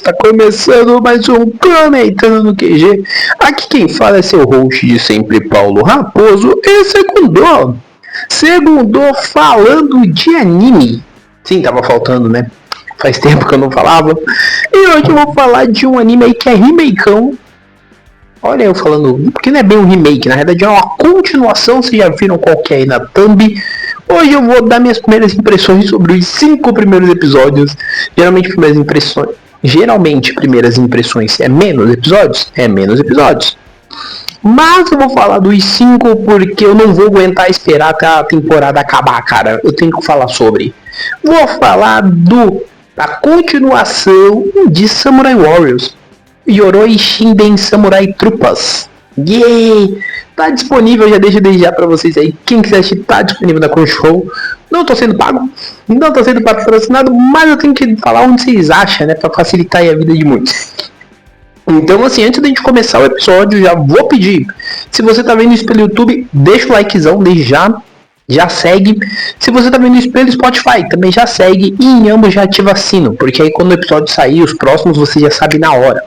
Está começando mais um Comentando no QG. Aqui quem fala é seu host de sempre, Paulo Raposo. E segundou falando de anime. Sim, tava faltando, né? Faz tempo que eu não falava. E hoje eu vou falar de um anime aí que é remakeão. Olha eu falando, porque não é bem um remake, na verdade é uma continuação. Vocês já viram qual que é aí na thumb. Hoje eu vou dar minhas primeiras impressões sobre os 5 primeiros episódios. Geralmente primeiras impressões é menos episódios? É menos episódios. Mas eu vou falar dos 5 porque eu não vou aguentar esperar até a temporada acabar, cara. Eu tenho que falar sobre. Vou falar da continuação de Samurai Warriors. Yoroi Shinden Samurai Troopers. Yay! Tá disponível, já deixo desde já pra vocês aí. Quem quiser assistir, tá disponível na Crunchyroll. Não tô sendo pago, não tô sendo patrocinado, mas eu tenho que falar onde vocês acham, né? Pra facilitar aí a vida de muitos. Então, assim, antes da gente começar o episódio, já vou pedir. Se você tá vendo isso pelo YouTube, deixa o likezão desde já. Já segue. Se você tá vendo isso pelo Spotify, também já segue. E em ambos já ativa sino, porque aí quando o episódio sair, os próximos você já sabe na hora.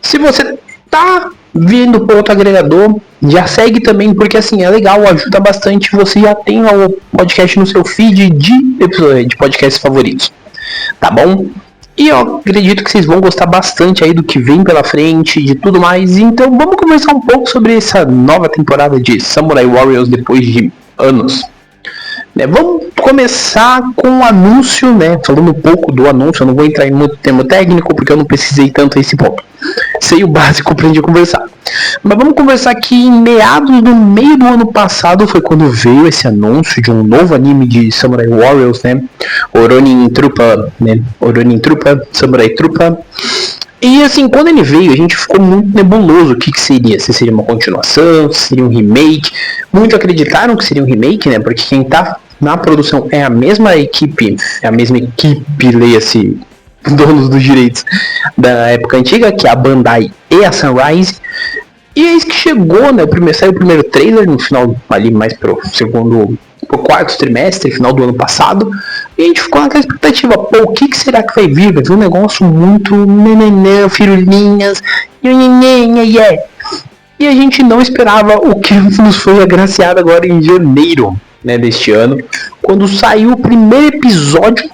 Se você tá vindo por outro agregador, já segue também, porque assim, é legal, ajuda bastante. Você já tem o podcast no seu feed de podcasts favoritos, tá bom? E eu acredito que vocês vão gostar bastante aí do que vem pela frente, de tudo mais. Então vamos conversar um pouco sobre essa nova temporada de Samurai Warriors depois de anos. Vamos começar com o anúncio, né? Falando um pouco do anúncio, eu não vou entrar em muito termo técnico porque eu não precisei tanto a esse ponto. Sei o básico, aprendi a conversar. Mas vamos conversar que em meados do meio do ano passado foi quando veio esse anúncio de um novo anime de Samurai Warriors, né? Oronin Trooper, né? Oronin Trooper, Samurai Trooper. E assim, quando ele veio, a gente ficou muito nebuloso o que seria. Se seria uma continuação, se seria um remake. Muitos acreditaram que seria um remake, né? Porque quem tá na produção é a mesma equipe, leia-se, donos dos direitos da época antiga, que é a Bandai e a Sunrise. E é isso que chegou, né? Saiu o primeiro trailer no final, ali mais pro quarto trimestre, final do ano passado. E a gente ficou naquela expectativa, pô, o que será que vai vir? Vai vir um negócio muito nenenê, firulinhas, yeah. E a gente não esperava o que nos foi agraciado agora em janeiro, né, deste ano, quando saiu o primeiro episódio.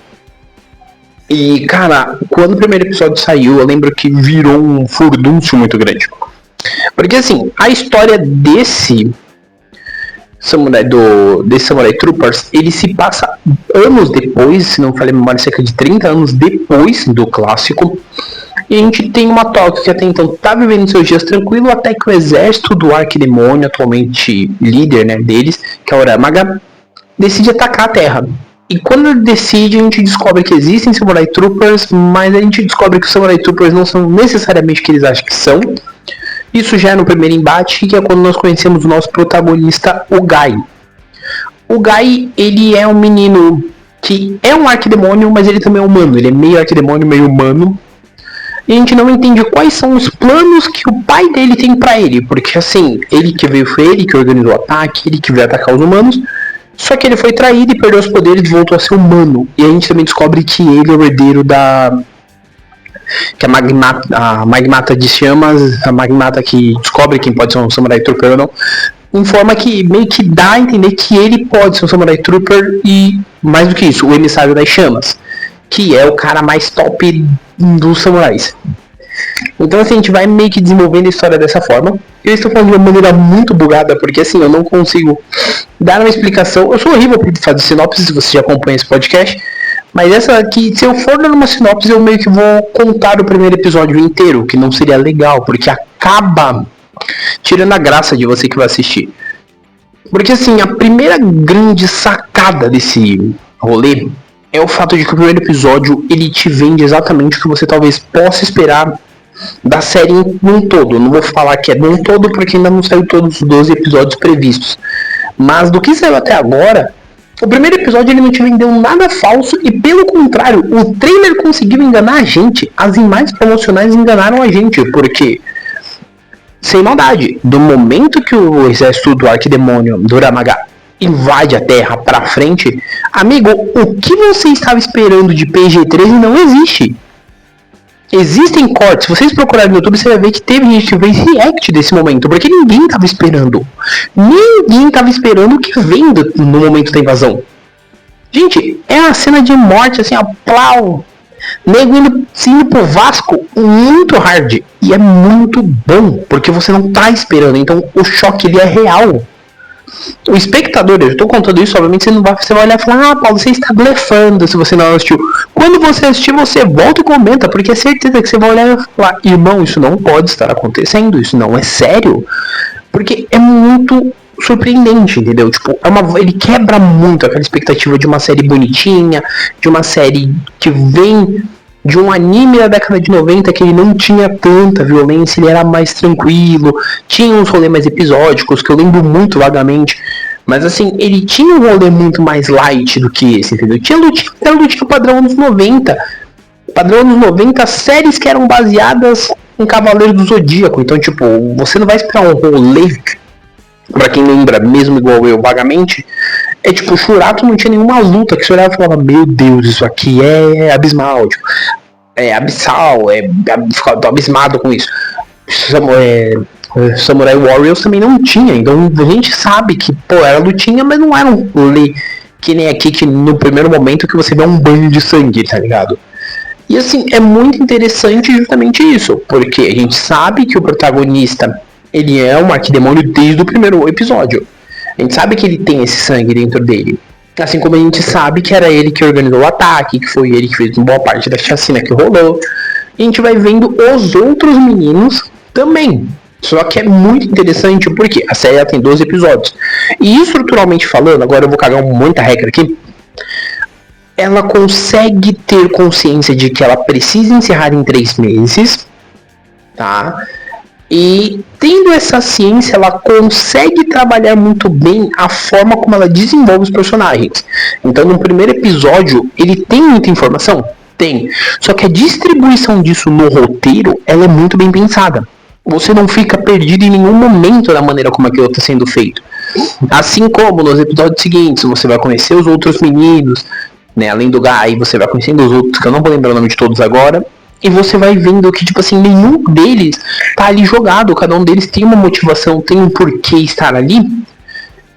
E, cara, quando o primeiro episódio saiu, eu lembro que virou um furdúncio muito grande. Porque, assim, a história desse Samurai Troopers, ele se passa anos depois, se não falei memória, cerca de 30 anos depois do clássico. E a gente tem uma Tóquio que até então tá vivendo seus dias tranquilo, até que o exército do Arquidemônio, atualmente líder, né, deles, que é o Ramaga, decide atacar a Terra. E quando ele decide, a gente descobre que existem Samurai Troopers, mas a gente descobre que os Samurai Troopers não são necessariamente o que eles acham que são. Isso já é no primeiro embate, que é quando nós conhecemos o nosso protagonista, o Gai. O Gai, ele é um menino que é um arquidemônio, mas ele também é humano. Ele é meio arquidemônio, meio humano. E a gente não entende quais são os planos que o pai dele tem pra ele. Porque assim, ele que veio, foi ele que organizou o ataque, ele que veio atacar os humanos. Só que ele foi traído e perdeu os poderes e voltou a ser humano. E a gente também descobre que ele é o herdeiro que a Magmata de Chamas, a Magmata que descobre quem pode ser um Samurai Trooper ou não, informa que meio que dá a entender que ele pode ser um Samurai Trooper e, mais do que isso, o emissário das chamas, que é o cara mais top dos samurais. Então assim, a gente vai meio que desenvolvendo a história dessa forma. Eu estou falando de uma maneira muito bugada, porque assim, eu não consigo dar uma explicação. Eu sou horrível por fazer sinopse, se você já acompanha esse podcast. Mas essa aqui, se eu for dar uma sinopse, eu meio que vou contar o primeiro episódio inteiro, que não seria legal, porque acaba tirando a graça de você que vai assistir. Porque assim, a primeira grande sacada desse rolê é o fato de que o primeiro episódio, ele te vende exatamente o que você talvez possa esperar da série num todo. Eu não vou falar que é num todo, porque ainda não saiu todos os 12 episódios previstos. Mas do que saiu até agora, o primeiro episódio ele não te vendeu nada falso e, pelo contrário, o trailer conseguiu enganar a gente. As imagens promocionais enganaram a gente, porque, sem maldade, do momento que o exército do Arquidemônio, do Ramaga, invade a Terra pra frente, amigo, o que você estava esperando de PG-13 não existe. Existem cortes, se vocês procurarem no YouTube, você vai ver que teve gente que fez react desse momento, porque ninguém tava esperando. Ninguém tava esperando o que vem no momento da invasão. Gente, é uma cena de morte, assim, plau. Nego indo pro Vasco muito hard. E é muito bom, porque você não tá esperando. Então o choque ele é real. O espectador, eu estou contando isso, obviamente você vai olhar e falar, Paulo, você está blefando se você não assistiu. Quando você assistir, você volta e comenta, porque é certeza que você vai olhar e falar, irmão, isso não pode estar acontecendo, isso não é sério. Porque é muito surpreendente, entendeu? Tipo, ele quebra muito aquela expectativa de uma série bonitinha, de uma série que vem de um anime da década de 90 que ele não tinha tanta violência, ele era mais tranquilo, tinha uns rolês mais episódicos, que eu lembro muito vagamente, mas assim, ele tinha um rolê muito mais light do que esse, entendeu? Tinha lutinha padrão anos 90, padrão anos 90, séries que eram baseadas em Cavaleiro do Zodíaco, então tipo, você não vai esperar um rolê, pra quem lembra, mesmo igual eu, vagamente, é tipo, o Shurato não tinha nenhuma luta que você olhava e falava, meu Deus, isso aqui é abismal, tipo, é abissal, tô abismado com isso. Samurai Warriors também não tinha, então a gente sabe que, pô, era lutinha, mas não era um rolê que nem aqui, que no primeiro momento que você vê um banho de sangue, tá ligado? E assim, é muito interessante justamente isso, porque a gente sabe que o protagonista, ele é um arquidemônio desde o primeiro episódio. A gente sabe que ele tem esse sangue dentro dele. Assim como a gente sabe que era ele que organizou o ataque, que foi ele que fez boa parte da chacina que rolou. E a gente vai vendo os outros meninos também. Só que é muito interessante porque a série tem 12 episódios. E estruturalmente falando, agora eu vou cagar muita regra aqui. Ela consegue ter consciência de que ela precisa encerrar em 3 meses. Tá? E tendo essa ciência, ela consegue trabalhar muito bem a forma como ela desenvolve os personagens. Então, no primeiro episódio, ele tem muita informação? Tem. Só que a distribuição disso no roteiro, ela é muito bem pensada. Você não fica perdido em nenhum momento da maneira como aquilo está sendo feito. Assim como nos episódios seguintes, você vai conhecer os outros meninos, né? Além do Guy, você vai conhecendo os outros, que eu não vou lembrar o nome de todos agora. E você vai vendo que, tipo assim, nenhum deles tá ali jogado. Cada um deles tem uma motivação, tem um porquê estar ali.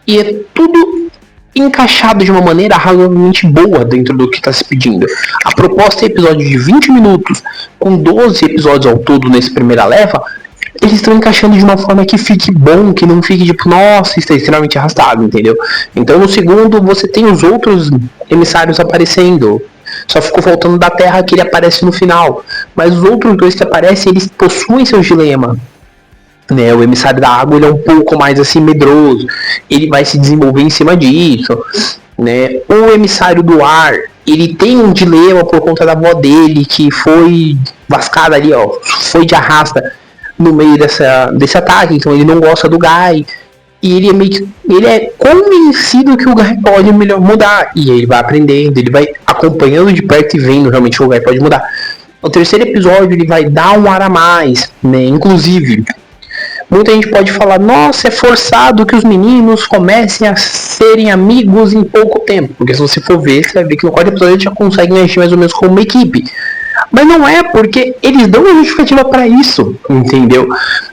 E é tudo encaixado de uma maneira razoavelmente boa dentro do que está se pedindo. A proposta é episódio de 20 minutos, com 12 episódios ao todo nessa primeira leva. Eles estão encaixando de uma forma que fique bom, que não fique tipo, nossa, está extremamente arrastado, entendeu? Então no segundo você tem os outros emissários aparecendo. Só ficou faltando da Terra que ele aparece no final. Mas os outros dois que aparecem, eles possuem seu dilema. Né? O emissário da água ele é um pouco mais assim medroso. Ele vai se desenvolver em cima disso. Né? O emissário do ar, ele tem um dilema por conta da avó dele, que foi vascada ali, ó. Foi de arrasta no meio desse ataque. Então ele não gosta do Guy. E ele é convencido que o Guy pode mudar. E ele vai aprendendo, ele vai acompanhando de perto e vendo realmente que o Guy pode mudar. No terceiro episódio ele vai dar um ar a mais, né? Inclusive, muita gente pode falar, nossa, é forçado que os meninos comecem a serem amigos em pouco tempo. Porque se você for ver, você vai ver que no quarto episódio eles já conseguem agir mais ou menos como uma equipe. Mas não é, porque eles dão uma justificativa para isso, entendeu?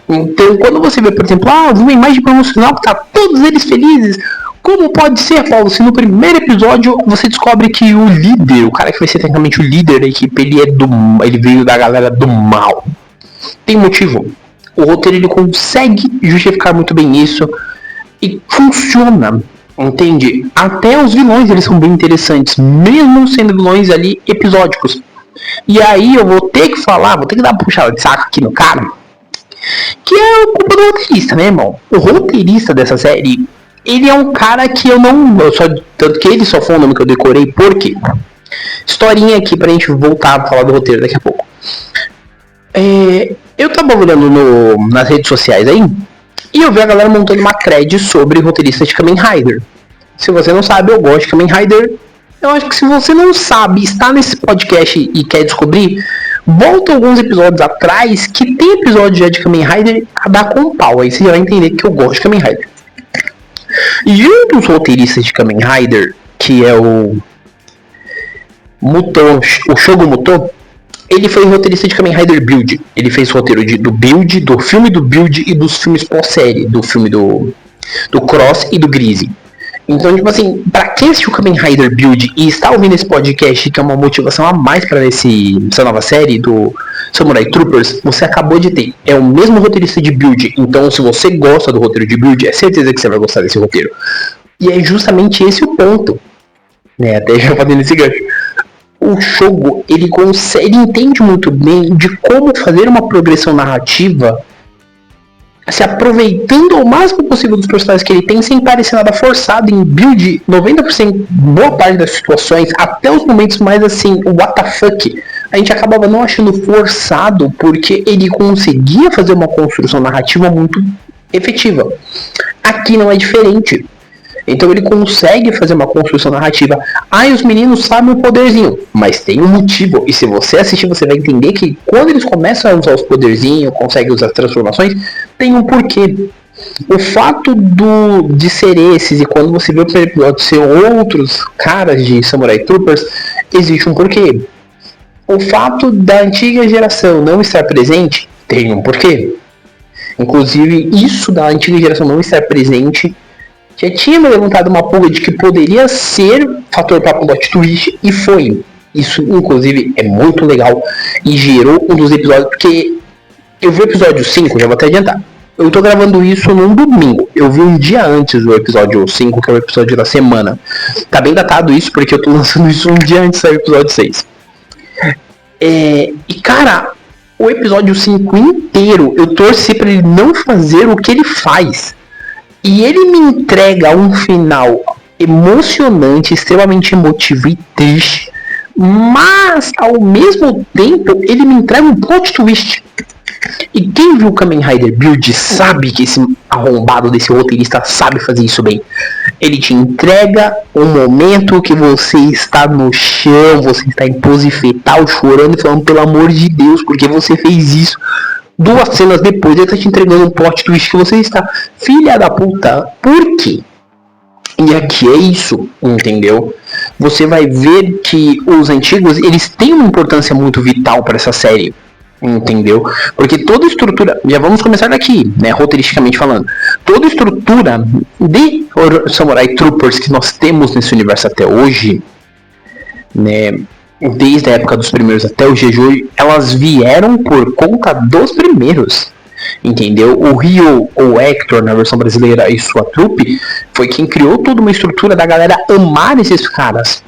Então, quando você vê, por exemplo, uma imagem promocional que tá todos eles felizes, como pode ser, Paulo, se no primeiro episódio você descobre que o líder, o cara que vai ser tecnicamente o líder da equipe, ele veio da galera do mal? Tem motivo. O roteiro ele consegue justificar muito bem isso e funciona, entende? Até os vilões eles são bem interessantes, mesmo sendo vilões ali episódicos. E aí eu vou ter que dar uma puxada de saco aqui no cara, que é o culpa do roteirista, né, irmão? O roteirista dessa série, ele é um cara que tanto que ele só foi um nome que eu decorei, por quê? Historinha aqui pra gente voltar a falar do roteiro daqui a pouco. Eu tava olhando nas redes sociais aí, e eu vi a galera montando uma thread sobre roteirista de Kamen Rider. Se você não sabe, eu gosto de Kamen Rider. Eu acho que se você não sabe, está nesse podcast e quer descobrir, volta alguns episódios atrás, que tem episódio já de Kamen Rider a dar com um pau. Aí você já vai entender que eu gosto de Kamen Rider. E um dos roteiristas de Kamen Rider, que é o Shogo Muto, Ele foi roteirista de Kamen Rider Build. Ele fez roteiro do Build, do filme do Build e dos filmes pós-série. Do filme do Cross e do Greasy. Então, tipo assim, pra quem assistiu Kamen Rider Build e está ouvindo esse podcast, que é uma motivação a mais pra essa nova série do Samurai Troopers, você acabou de ter. É o mesmo roteirista de Build. Então, se você gosta do roteiro de Build, é certeza que você vai gostar desse roteiro. E é justamente esse o ponto. Né? Até já fazendo esse gancho. O Shogo, ele entende muito bem de como fazer uma progressão narrativa se aproveitando ao máximo possível dos personagens que ele tem, sem parecer nada forçado em build 90%, boa parte das situações, até os momentos mais assim, what the fuck, a gente acabava não achando forçado, porque ele conseguia fazer uma construção narrativa muito efetiva. Aqui não é diferente. Então ele consegue fazer uma construção narrativa. Os meninos sabem o poderzinho, mas tem um motivo. E se você assistir, você vai entender que quando eles começam a usar os poderzinhos, conseguem usar as transformações, tem um porquê. O fato de ser esses, e quando você vê o primeiro episódio ser outros caras de Samurai Troopers, existe um porquê. O fato da antiga geração não estar presente, tem um porquê. Inclusive, isso da antiga geração não estar presente já tinha me levantado uma pulga de que poderia ser fator para plot twist, e foi. Isso, inclusive, é muito legal e gerou um dos episódios, porque eu vi o episódio 5, já vou até adiantar. Eu tô gravando isso num domingo. Eu vi um dia antes do episódio 5, que é o episódio da semana. Tá bem datado isso, porque eu tô lançando isso um dia antes do episódio 6. E cara, o episódio 5 inteiro, eu torci pra ele não fazer o que ele faz. E ele me entrega um final emocionante, extremamente emotivo e triste, mas ao mesmo tempo ele me entrega um plot twist. E quem viu Kamen Rider Build sabe que esse arrombado desse roteirista sabe fazer isso bem. Ele te entrega um momento que você está no chão, você está em pose fetal, chorando e falando, pelo amor de Deus, porque você fez isso. 2 cenas depois ele tá te entregando um plot twist que você está, filha da puta, por quê? E aqui é isso, entendeu? Você vai ver que os antigos, eles têm uma importância muito vital para essa série, entendeu? Porque toda estrutura, já vamos começar daqui, né, roteiristicamente falando, toda estrutura de Samurai Troopers que nós temos nesse universo até hoje, né, desde a época dos primeiros até o dia de hoje, elas vieram por conta dos primeiros, entendeu? O Ryo, ou Hector, na versão brasileira, e sua trupe, foi quem criou toda uma estrutura da galera amar esses caras.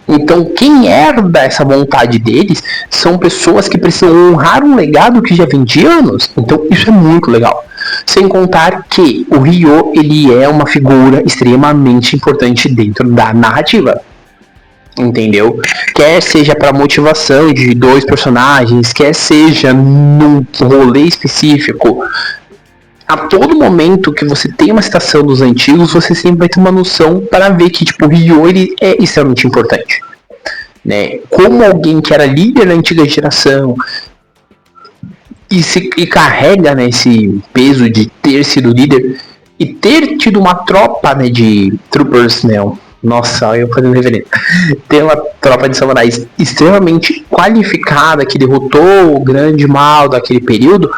Então, quem herda essa vontade deles são pessoas que precisam honrar um legado que já vem de anos. Então, isso é muito legal. Sem contar que o Ryo, ele é uma figura extremamente importante dentro da narrativa. Entendeu? Quer seja para motivação de 2 personagens, quer seja num rolê específico. A todo momento que você tem uma citação dos antigos, você sempre vai ter uma noção para ver que tipo, o Ryo, ele é extremamente importante, né? Como alguém que era líder na antiga geração e carrega, né, esse peso de ter sido líder e ter tido uma tropa, né, de troopers, né? Nossa, eu fazendo reverência. Tem uma tropa de samurais extremamente qualificada que derrotou o grande mal daquele período.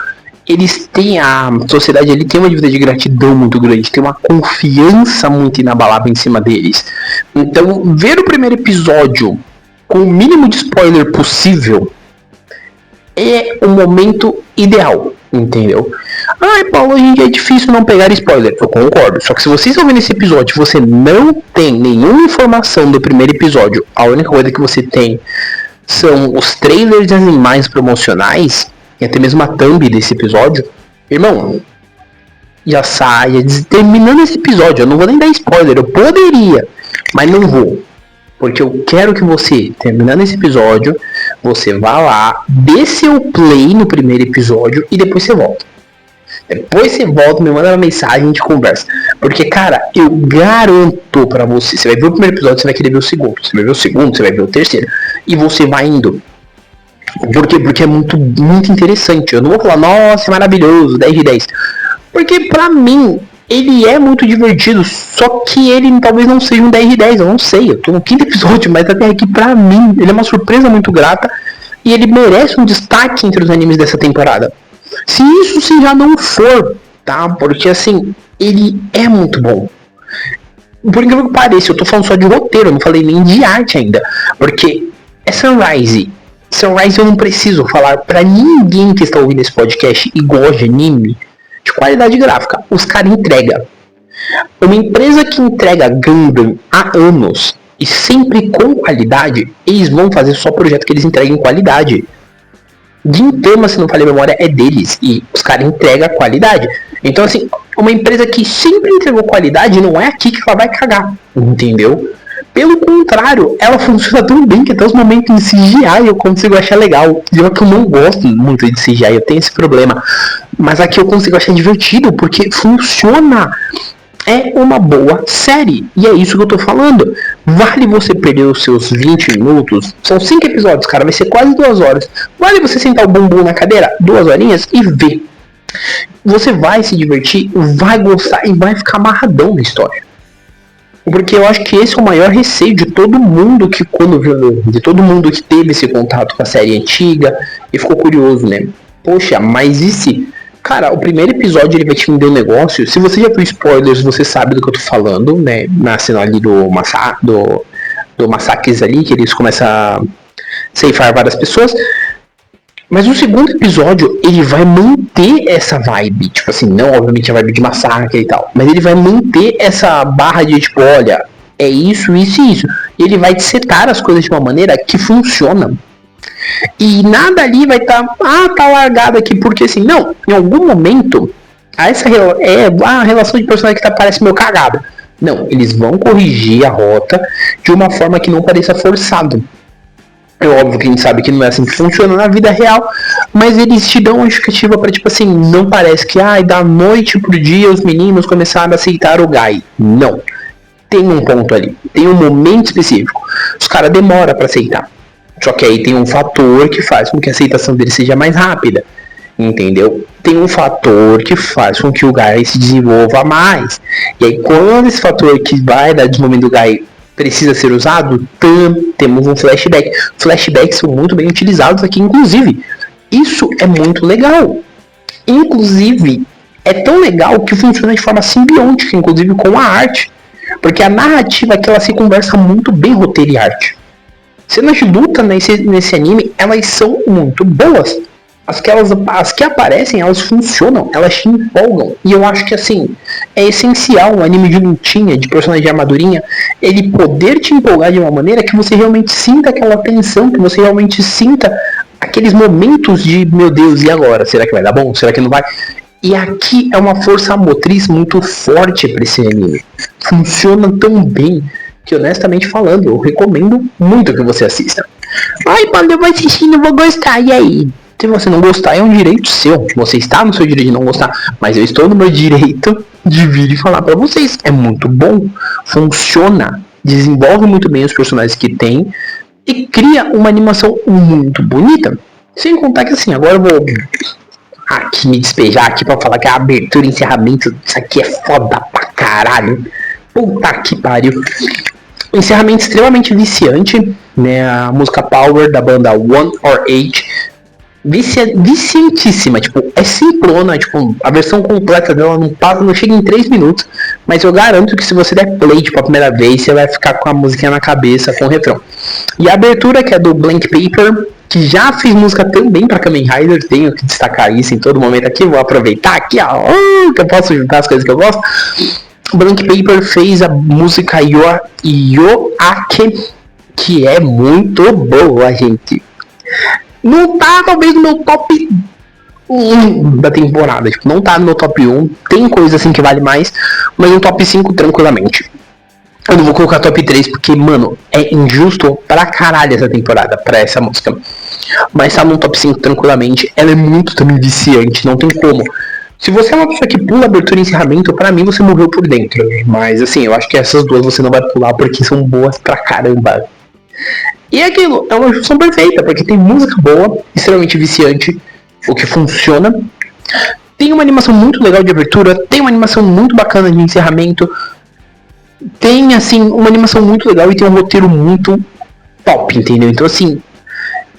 Eles têm, a sociedade ali tem uma dívida de gratidão muito grande, tem uma confiança muito inabalável em cima deles. Então, ver o primeiro episódio com o mínimo de spoiler possível é o momento ideal, entendeu? Paulo, hoje em dia é difícil não pegar spoiler. Eu concordo. Só que se vocês estão vendo esse episódio e você não tem nenhuma informação do primeiro episódio, a única coisa que você tem são os trailers e as imagens promocionais, e até mesmo a thumb desse episódio, irmão, já saia terminando esse episódio. Eu não vou nem dar spoiler, eu poderia, mas não vou. Porque eu quero que você, terminando esse episódio, você vá lá, dê seu play no primeiro episódio e depois você volta. Depois você volta, me manda uma mensagem e a gente conversa. Porque, cara, eu garanto pra você, você vai ver o primeiro episódio, você vai querer ver o segundo. Você vai ver o segundo, você vai ver o terceiro. E você vai indo. Por quê? Porque é muito, muito interessante. Eu não vou falar, nossa, é maravilhoso, 10 de 10. Porque pra mim, ele é muito divertido. Só que ele talvez não seja um 10 de 10, eu não sei. Eu tô no 5º episódio, mas até aqui pra mim, ele é uma surpresa muito grata. E ele merece um destaque entre os animes dessa temporada. Se isso se já não for, tá? Porque assim, ele é muito bom. Por incrível que pareça, eu tô falando só de roteiro, eu não falei nem de arte ainda. Porque é Sunrise. Sunrise eu não preciso falar pra ninguém que está ouvindo esse podcast e gosta de anime de qualidade gráfica. Os caras entregam. Uma empresa que entrega Gundam há anos e sempre com qualidade, eles vão fazer só projeto que eles entreguem qualidade. Gintama, se não falei a memória, é deles e os caras entregam qualidade. Então assim, uma empresa que sempre entregou qualidade não é aqui que ela vai cagar, entendeu? Pelo contrário, ela funciona tão bem que até os momentos de CGI eu consigo achar legal. Eu que eu não gosto muito de CGI, eu tenho esse problema. Mas aqui eu consigo achar divertido, porque funciona. É uma boa série. E é isso que eu tô falando. Vale você perder os seus 20 minutos. São 5 episódios, cara. Vai ser quase 2 horas. Vale você sentar o bumbum na cadeira 2 horinhas e ver. Você vai se divertir, vai gostar e vai ficar amarradão na história. Porque eu acho que esse é o maior receio de todo mundo que quando viu, de todo mundo que teve esse contato com a série antiga e ficou curioso, né? Poxa, mas e se... Cara, o primeiro episódio ele vai te vender um negócio. Se você já viu spoilers, você sabe do que eu tô falando, né? Na cena ali do massacres ali, que eles começam a ceifar várias pessoas. Mas o segundo episódio, ele vai manter essa vibe. Tipo assim, não obviamente a vibe de massacre e tal. Mas ele vai manter essa barra de tipo, olha, é isso, isso e isso. E ele vai te setar as coisas de uma maneira que funciona. E nada ali vai estar, tá largado aqui, porque assim, não, em algum momento, a relação de personagem que parece meio cagada. Não, eles vão corrigir a rota de uma forma que não pareça forçado. É óbvio que a gente sabe que não é assim que funciona na vida real, mas eles te dão uma justificativa pra, tipo assim, não parece que, da noite pro dia os meninos começaram a aceitar o Guy. Não. Tem um ponto ali, tem um momento específico. Os caras demoram pra aceitar. Só que aí tem um fator que faz com que a aceitação dele seja mais rápida. Entendeu? Tem um fator que faz com que o Guy se desenvolva mais. E aí quando esse fator que vai dar de momento do Guy precisa ser usado, temos um flashback. Flashbacks são muito bem utilizados aqui, inclusive. Isso é muito legal. Inclusive, é tão legal que funciona de forma simbiótica, inclusive com a arte. Porque a narrativa é que ela se conversa muito bem, roteiro e arte. Cenas de luta nesse anime, elas são muito boas. As que aparecem, elas funcionam, elas te empolgam. E eu acho que assim, é essencial um anime de lutinha, de personagem de armadurinha, ele poder te empolgar de uma maneira que você realmente sinta aquela tensão, que você realmente sinta aqueles momentos de, meu Deus, e agora? Será que vai dar bom? Será que não vai? E aqui é uma força motriz muito forte para esse anime. Funciona tão bem que, honestamente falando, eu recomendo muito que você assista. Paulo, eu vou assistir, não vou gostar, e aí? Se você não gostar, é um direito seu. Você está no seu direito de não gostar. Mas eu estou no meu direito de vir e falar pra vocês. É muito bom. Funciona. Desenvolve muito bem os personagens que tem. E cria uma animação muito bonita. Sem contar que assim, agora eu vou aqui me despejar aqui pra falar que a abertura e encerramento, isso aqui é foda pra caralho. Puta que pariu. Encerramento extremamente viciante, né? A música Power da banda One or Eight. Viciantíssima, tipo, é simplona, tipo, a versão completa dela não chega em 3 minutos, mas eu garanto que se você der play, tipo, a primeira vez, você vai ficar com a musiquinha na cabeça, com o refrão. E a abertura, que é do Blank Paper, que já fiz música também pra Kamen Rider, tenho que destacar isso em todo momento aqui, vou aproveitar aqui, ó, que eu posso juntar as coisas que eu gosto. O Blank Paper fez a música Yoake, que é muito boa, gente. Não tá talvez no meu top 1 da temporada, tipo, não tá no meu top 1, tem coisa assim que vale mais, mas no top 5 tranquilamente. Eu não vou colocar top 3 porque, mano, é injusto pra caralho essa temporada, pra essa música. Mas tá no top 5 tranquilamente, ela é muito também viciante, não tem como. Se você é uma pessoa que pula abertura e encerramento, pra mim você morreu por dentro, mas assim, eu acho que essas duas você não vai pular porque são boas pra caramba. E aquilo, é uma junção perfeita, porque tem música boa, extremamente viciante, o que funciona. Tem uma animação muito legal de abertura, tem uma animação muito bacana de encerramento. Tem, assim, uma animação muito legal e tem um roteiro muito top, entendeu? Então, assim,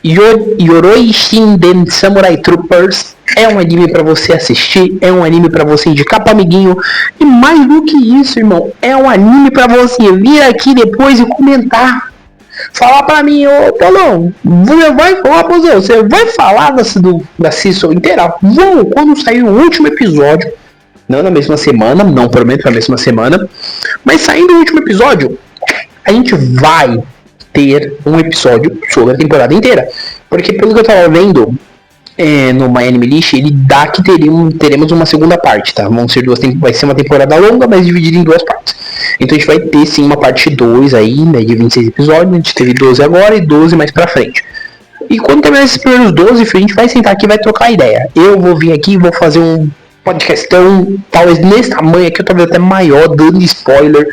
Yoroi Shinden Samurai Troopers é um anime pra você assistir, é um anime pra você indicar pro amiguinho, e mais do que isso, irmão, é um anime pra você vir aqui depois e comentar. Falar pra mim, ô Paulão, você vai falar da season inteira? Vou, quando sair o último episódio, não na mesma semana, não prometo na mesma semana, mas saindo o último episódio, a gente vai ter um episódio sobre a temporada inteira. Porque pelo que eu tava vendo no My Anime List, ele dá que teremos uma segunda parte, tá? Vai ser uma temporada longa, mas dividida em duas partes. Então a gente vai ter sim uma parte 2 aí, né, de 26 episódios. A gente teve 12 agora e 12 mais pra frente. E quando terminar esses primeiros 12, a gente vai sentar aqui e vai trocar ideia. Eu vou vir aqui e vou fazer um podcastão, talvez nesse tamanho aqui, talvez até maior, dando spoiler,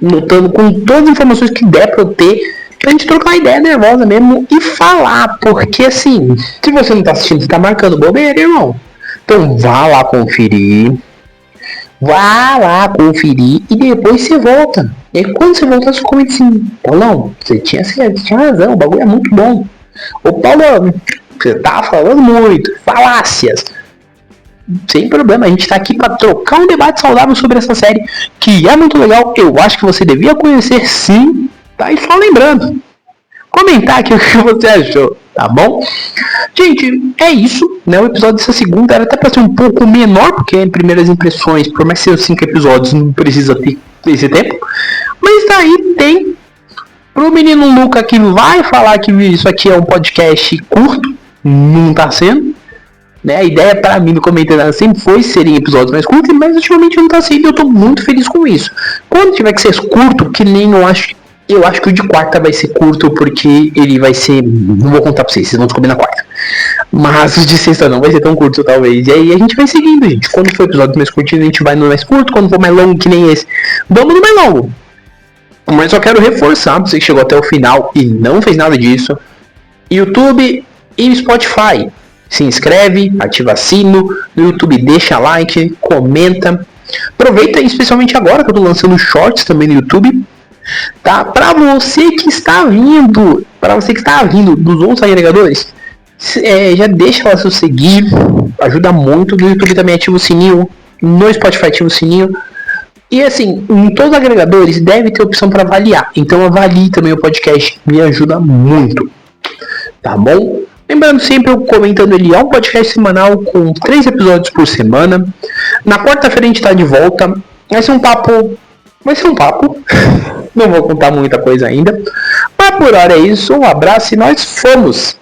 notando com todas as informações que der pra eu ter, pra gente trocar uma ideia nervosa mesmo e falar, porque assim, se você não tá assistindo, você tá marcando bobeira, irmão. Então vá lá conferir e depois você volta. E aí, quando você voltar, você comenta assim, Paulão, você tinha razão, o bagulho é muito bom. Ô Paulão, você tá falando muito, falácias. Sem problema, a gente tá aqui para trocar um debate saudável sobre essa série, que é muito legal, eu acho que você devia conhecer sim, tá? E só lembrando, comentar aqui o que você achou, tá bom? Gente, é isso, né? O episódio dessa segunda era até para ser um pouco menor, porque em primeiras impressões, por mais que sejam 5 episódios, não precisa ter esse tempo, mas daí tem pro menino Luca que vai falar que isso aqui é um podcast curto, não tá sendo. Né, a ideia para mim no comentário sempre foi serem episódios mais curtos, mas ultimamente não tá sendo e eu tô muito feliz com isso. Quando tiver que ser curto, que nem eu acho que o de quarta vai ser curto, porque ele vai ser, não vou contar pra vocês vão descobrir na quarta. Mas o de sexta não vai ser tão curto talvez, e aí a gente vai seguindo, gente. Quando for episódio mais curtinho a gente vai no mais curto, quando for mais longo que nem esse, vamos no mais longo. Mas eu quero reforçar pra você que chegou até o final e não fez nada disso, YouTube e Spotify. Se inscreve, ativa sino, no YouTube deixa like, comenta. Aproveita especialmente agora que eu tô lançando shorts também no YouTube, tá? Para você que está vindo dos outros agregadores, já deixa lá seu seguir, ajuda muito. No YouTube também ativa o sininho, no Spotify ativa o sininho. E assim, em todos os agregadores deve ter opção para avaliar, então avalie também o podcast, me ajuda muito, tá bom? Lembrando sempre, eu comentando, ele é um podcast semanal com 3 episódios por semana. Na quarta-feira a gente tá de volta. Vai ser um papo. Não vou contar muita coisa ainda. Mas por hora é isso. Um abraço e nós fomos!